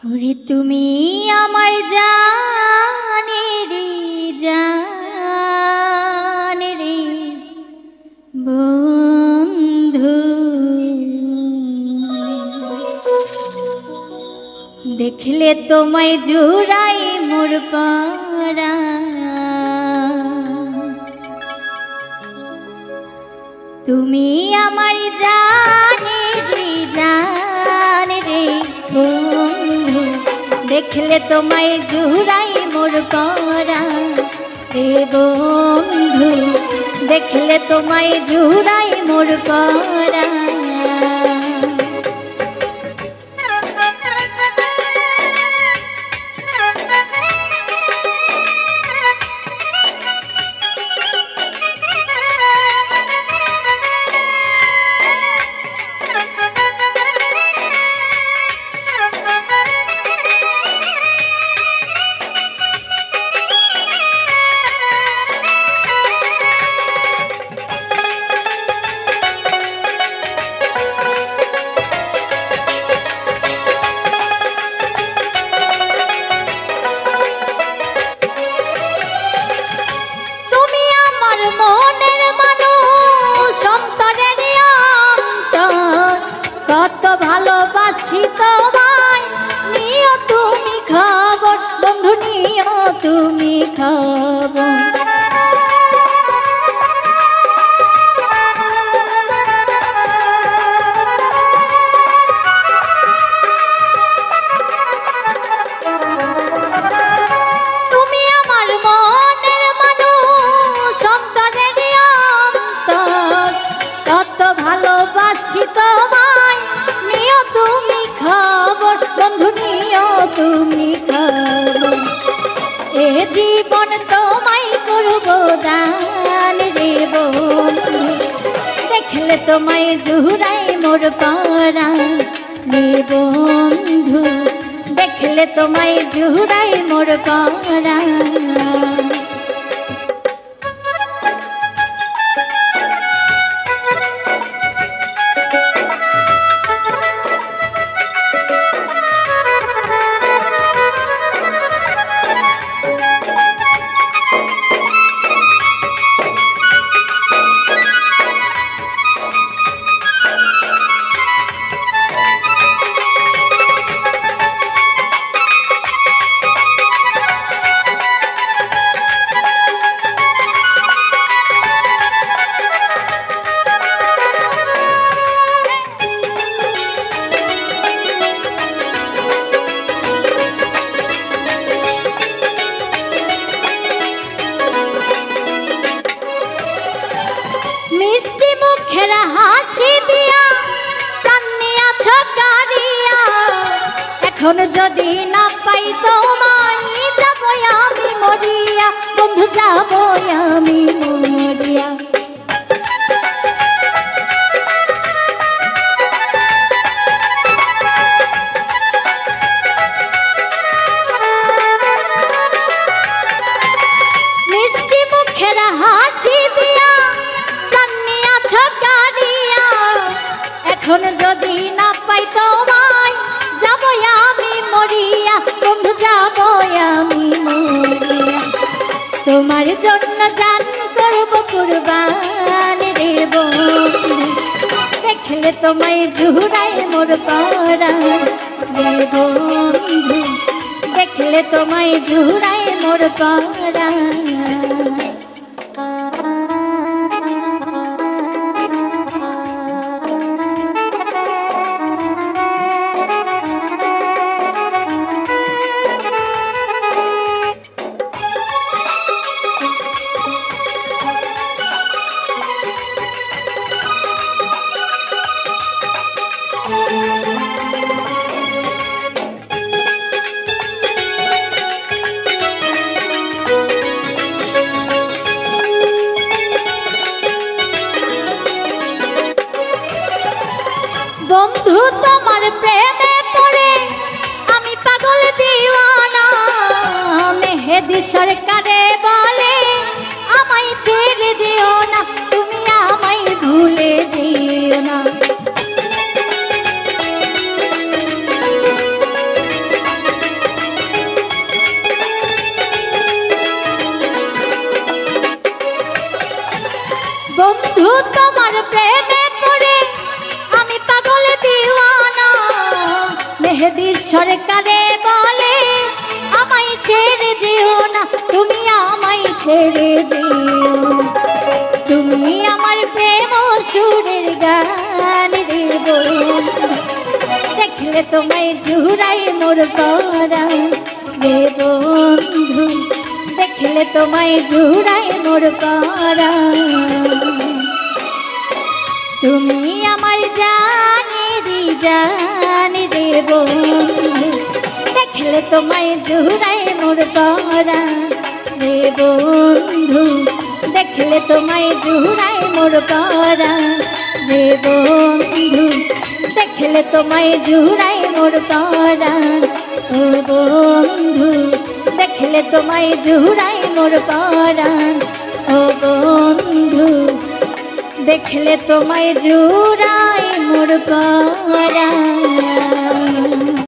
ওরে তুমি আমার জানের জান রে বন্ধু, দেখলে তোমায় জুড়াই মোর পরাণ। তুমি আমার জানের জান রে বন্ধু, দেখলে তোমায় জুড়াই মোর পরাণ। হে বন্ধু, দেখলে তোমায় জুড়াই মোর পরাণ। কত ভালোবাসি তোমায়, নিও তুমি খবর বন্ধু, নিও তুমি খবর। তুমি আমার মনের মানুষ, অন্তরের অন্তর, কত ভালোবাসি তোমায়, নিও তুমি খবর বন্ধু, নিও তুমি খবর। এ জীবন তোমায় করব দান রে বন্ধু, দেখলে তোমায় জুড়াই মোর পরাণ। রে বন্ধু, দেখলে তোমায় জুড়াই মোর পরাণ। মিষ্টি মুখের হাসি দিয়া প্রাণ নিয়াছো কারিয়া, এখন যদি না পাই তোমায় যাব আমি মরিয়া বন্ধু, যাব আমি মরিয়া। মিষ্টি মুখের হাসি দিয়া এখন যদি না পাই তোমায় যাব আমি মরিয়া বন্ধু, যাব আমি মরিয়া। তোমার জন্য জান করব কুরবান রে বন্ধু, দেখলে তোমায় জুড়াই মোর পরাণ। রে বন্ধু, দেখলে তোমায় জুড়াই মোর পরাণ। বন্ধু তোমার প্রেমে পড়ে আমি পাগল দিওয়ানা, মেহেদি সরকারে বলে আমায় ছেড়ে যেও না, তুমি আমায় ভুলে যেও না। মেহেদি সরকারে বলে আমায় ছেড়ে যেও না, তুমি আমায় ছেড়ে যেও। তুমি আমার প্রেম সুরের গান রে বন্ধু, দেখলে তোমায় জুড়াই মোর পরাণ রে বন্ধু, দেখলে তোমায় জুড়াই মোর পরাণ। তুমি আমার জান রে বন্ধু, দেখলে তোমায় জুড়াই মোর পরাণ রে বন্ধু, দেখলে তোমায় জুড়াই মোর পরাণ রে বন্ধু, দেখলে তোমায় জুড়াই মোর পরাণ ও বন্ধু, দেখলে তোমায় জুড়াই মোর পরাণ ও বন্ধু, দেখলে তোমায় জুড়াই মোর পরাণ।